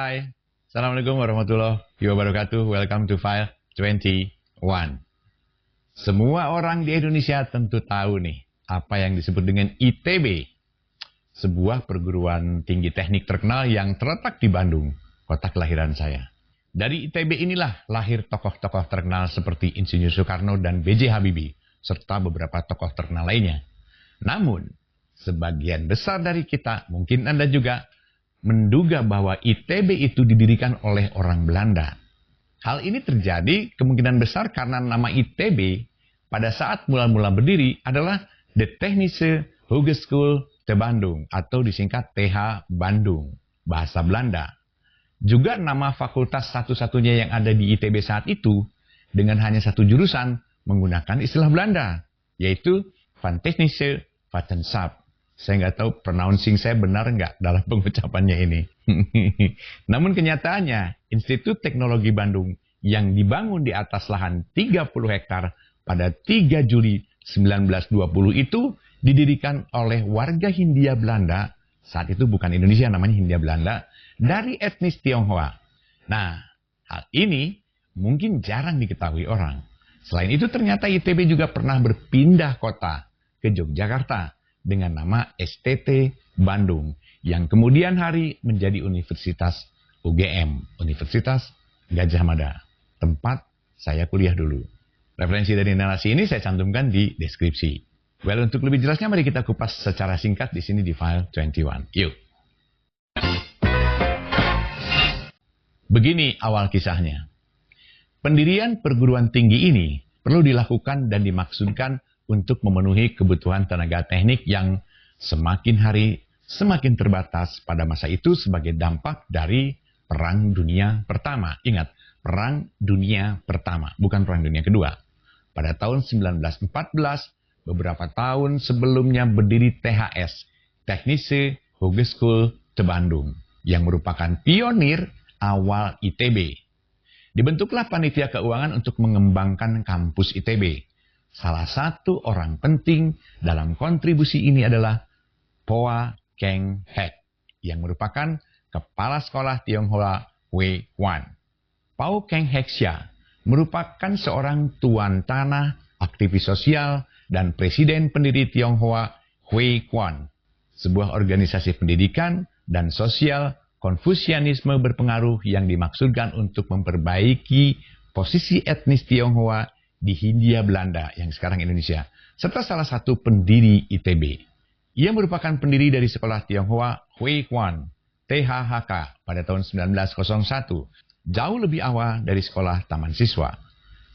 Hai, Assalamualaikum warahmatullahi wabarakatuh. Welcome to File 21. Semua orang di Indonesia tentu tahu nih apa yang disebut dengan ITB. Sebuah perguruan tinggi teknik terkenal yang terletak di Bandung, kota kelahiran saya. Dari ITB inilah lahir tokoh-tokoh terkenal seperti Insinyur Soekarno dan B.J. Habibie, serta beberapa tokoh terkenal lainnya. Namun, sebagian besar dari kita, mungkin Anda juga, menduga bahwa ITB itu didirikan oleh orang Belanda. Hal ini terjadi kemungkinan besar karena nama ITB pada saat mula-mula berdiri adalah The Technische Hogeschool te Bandung atau disingkat TH Bandung, bahasa Belanda. Juga nama fakultas satu-satunya yang ada di ITB saat itu dengan hanya satu jurusan menggunakan istilah Belanda, yaitu Van Technische Wetenschap. Saya nggak tahu pronouncing saya benar nggak dalam pengucapannya ini. Namun kenyataannya, Institut Teknologi Bandung yang dibangun di atas lahan 30 hektar pada 3 Juli 1920 itu didirikan oleh warga Hindia Belanda, saat itu bukan Indonesia namanya Hindia Belanda, dari etnis Tionghoa. Nah, hal ini mungkin jarang diketahui orang. Selain itu ternyata ITB juga pernah berpindah kota ke Yogyakarta dengan nama STT Bandung, yang kemudian hari menjadi Universitas UGM, Universitas Gadjah Mada, tempat saya kuliah dulu. Referensi dari narasi ini saya cantumkan di deskripsi. Well, untuk lebih jelasnya mari kita kupas secara singkat di sini di File 21. Yuk. Begini awal kisahnya. Pendirian perguruan tinggi ini perlu dilakukan dan dimaksudkan untuk memenuhi kebutuhan tenaga teknik yang semakin hari semakin terbatas pada masa itu sebagai dampak dari Perang Dunia Pertama. Ingat, Perang Dunia Pertama, bukan Perang Dunia Kedua. Pada tahun 1914, beberapa tahun sebelumnya berdiri THS, Technische Hogeschool te Bandung, yang merupakan pionir awal ITB. Dibentuklah panitia keuangan untuk mengembangkan kampus ITB. Salah satu orang penting dalam kontribusi ini adalah Poa Keng Hek, yang merupakan kepala sekolah Tionghoa Hui Quan. Poa Keng Hek Sia merupakan seorang tuan tanah, aktivis sosial, dan presiden pendiri Tionghoa Hui Quan, sebuah organisasi pendidikan dan sosial Konfusianisme berpengaruh yang dimaksudkan untuk memperbaiki posisi etnis Tionghoa di Hindia Belanda yang sekarang Indonesia, serta salah satu pendiri ITB. Ia merupakan pendiri dari sekolah Tionghoa Hui Quan, THHK, pada tahun 1901, jauh lebih awal dari sekolah taman siswa.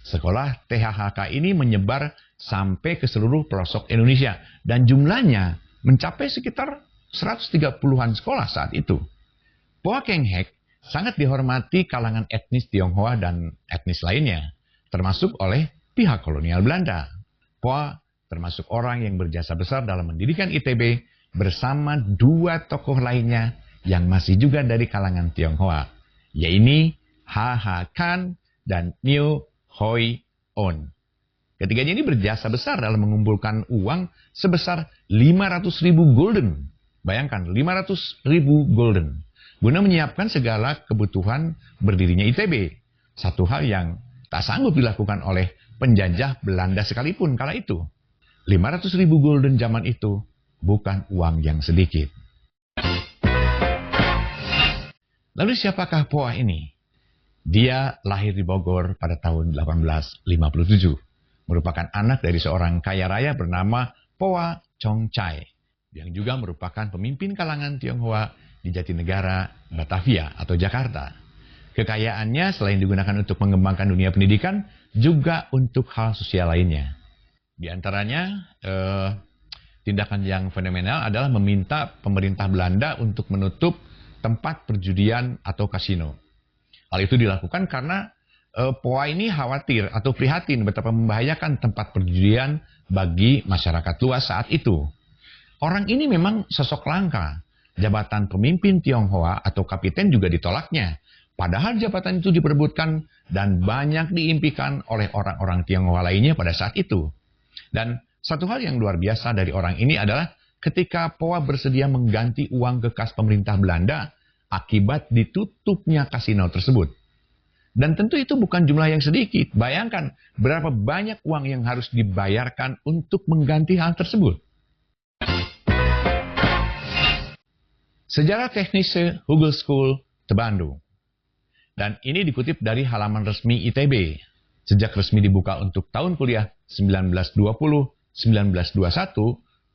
Sekolah THHK ini menyebar sampai ke seluruh pelosok Indonesia, dan jumlahnya mencapai sekitar 130-an sekolah saat itu. Poa Keng Hek sangat dihormati kalangan etnis Tionghoa dan etnis lainnya, termasuk oleh pihak kolonial Belanda. Poa termasuk orang yang berjasa besar dalam mendirikan ITB bersama dua tokoh lainnya yang masih juga dari kalangan Tionghoa, yaitu H.H. Kan dan Niu Hoi On. Ketiganya ini berjasa besar dalam mengumpulkan uang sebesar 500.000 gulden. Bayangkan, 500.000 gulden. Guna menyiapkan segala kebutuhan berdirinya ITB. Satu hal yang tak sanggup dilakukan oleh penjajah Belanda sekalipun kala itu. 500.000 gulden zaman itu bukan uang yang sedikit. Lalu siapakah Poa ini? Dia lahir di Bogor pada tahun 1857. Merupakan anak dari seorang kaya raya bernama Poa Chong Chai, yang juga merupakan pemimpin kalangan Tionghoa di Jatinegara, Batavia atau Jakarta. Kekayaannya selain digunakan untuk mengembangkan dunia pendidikan, juga untuk hal sosial lainnya. Di antaranya, tindakan yang fenomenal adalah meminta pemerintah Belanda untuk menutup tempat perjudian atau kasino. Hal itu dilakukan karena Poa ini khawatir atau prihatin betapa membahayakan tempat perjudian bagi masyarakat luas saat itu. Orang ini memang sosok langka. Jabatan pemimpin Tionghoa atau kapiten juga ditolaknya. Padahal jabatan itu diperebutkan dan banyak diimpikan oleh orang-orang Tionghoa lainnya pada saat itu. Dan satu hal yang luar biasa dari orang ini adalah ketika Poa bersedia mengganti uang bekas pemerintah Belanda, akibat ditutupnya kasino tersebut. Dan tentu itu bukan jumlah yang sedikit. Bayangkan berapa banyak uang yang harus dibayarkan untuk mengganti hal tersebut. Sejarah teknis Hugel School Bandung. Dan ini dikutip dari halaman resmi ITB. Sejak resmi dibuka untuk tahun kuliah 1920-1921,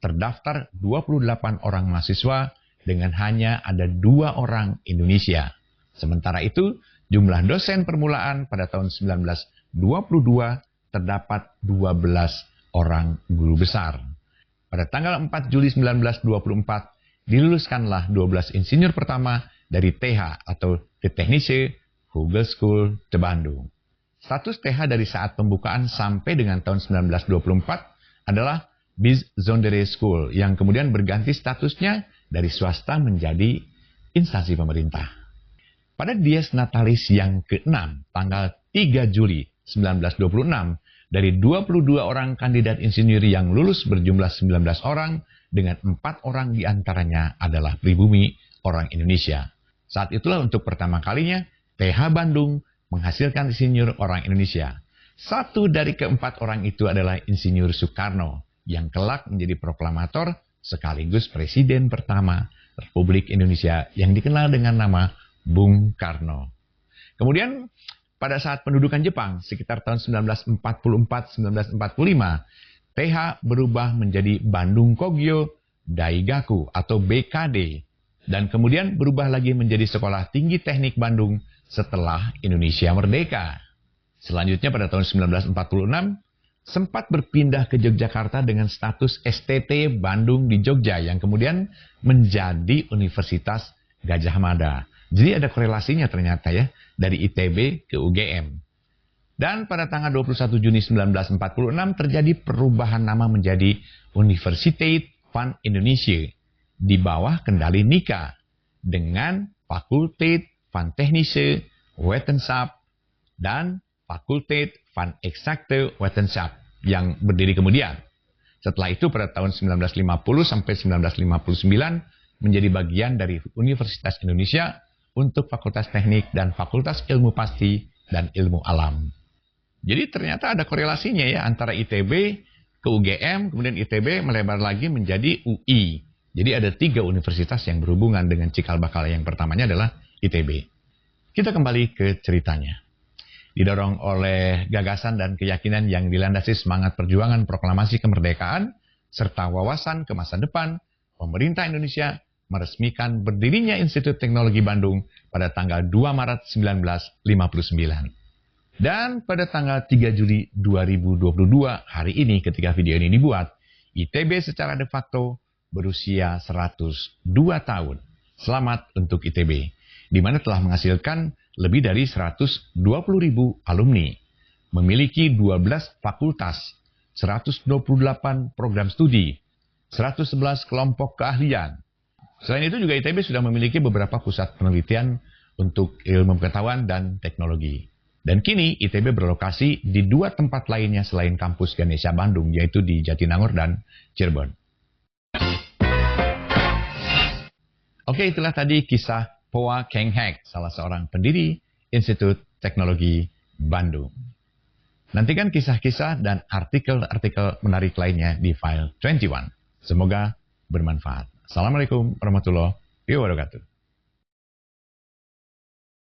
terdaftar 28 orang mahasiswa dengan hanya ada 2 orang Indonesia. Sementara itu, jumlah dosen permulaan pada tahun 1922 terdapat 12 orang guru besar. Pada tanggal 4 Juli 1924, diluluskanlah 12 insinyur pertama dari TH atau The Technische Hogeschool te Bandung. Status TH dari saat pembukaan sampai dengan tahun 1924 adalah Bijzondere School yang kemudian berganti statusnya dari swasta menjadi instansi pemerintah. Pada Dies Natalis yang ke-6, tanggal 3 Juli 1926, dari 22 orang kandidat insinyur yang lulus berjumlah 19 orang, dengan 4 orang diantaranya adalah pribumi orang Indonesia. Saat itulah untuk pertama kalinya, TH Bandung menghasilkan insinyur orang Indonesia. Satu dari ke-4 orang itu adalah Insinyur Soekarno, yang kelak menjadi proklamator sekaligus Presiden pertama Republik Indonesia yang dikenal dengan nama Bung Karno. Kemudian pada saat pendudukan Jepang sekitar tahun 1944-1945, TH berubah menjadi Bandung Kogyo Daigaku atau BKD dan kemudian berubah lagi menjadi Sekolah Tinggi Teknik Bandung setelah Indonesia merdeka. Selanjutnya pada tahun 1946 sempat berpindah ke Yogyakarta dengan status STT Bandung di Jogja yang kemudian menjadi Universitas Gadjah Mada. Jadi ada korelasinya ternyata ya, dari ITB ke UGM. Dan pada tanggal 21 Juni 1946 terjadi perubahan nama menjadi Universiteit van Indonesia di bawah kendali NICA dengan Fakulteit van Technische Wetenschap dan Fakulteit van Exacte Wetenschap yang berdiri kemudian. Setelah itu pada tahun 1950 sampai 1959 menjadi bagian dari Universitas Indonesia untuk Fakultas Teknik dan Fakultas Ilmu Pasti dan Ilmu Alam. Jadi ternyata ada korelasinya ya antara ITB ke UGM, kemudian ITB melebar lagi menjadi UI. Jadi ada 3 universitas yang berhubungan dengan cikal bakal yang pertamanya adalah ITB. Kita kembali ke ceritanya. Didorong oleh gagasan dan keyakinan yang dilandasi semangat perjuangan proklamasi kemerdekaan, serta wawasan ke masa depan, pemerintah Indonesia meresmikan berdirinya Institut Teknologi Bandung pada tanggal 2 Maret 1959. Dan pada tanggal 3 Juli 2022, hari ini ketika video ini dibuat, ITB secara de facto berusia 102 tahun. Selamat untuk ITB, di mana telah menghasilkan lebih dari 120.000 alumni, memiliki 12 fakultas, 128 program studi, 111 kelompok keahlian. Selain itu juga ITB sudah memiliki beberapa pusat penelitian untuk ilmu pengetahuan dan teknologi. Dan kini ITB berlokasi di 2 tempat lainnya selain kampus Ganesha Bandung, yaitu di Jatinangor dan Cirebon. Oke, itulah tadi kisah Poa Keng Hek, salah seorang pendiri Institut Teknologi Bandung. Nantikan kisah-kisah dan artikel-artikel menarik lainnya di File 21. Semoga bermanfaat. Assalamualaikum warahmatullahi wabarakatuh.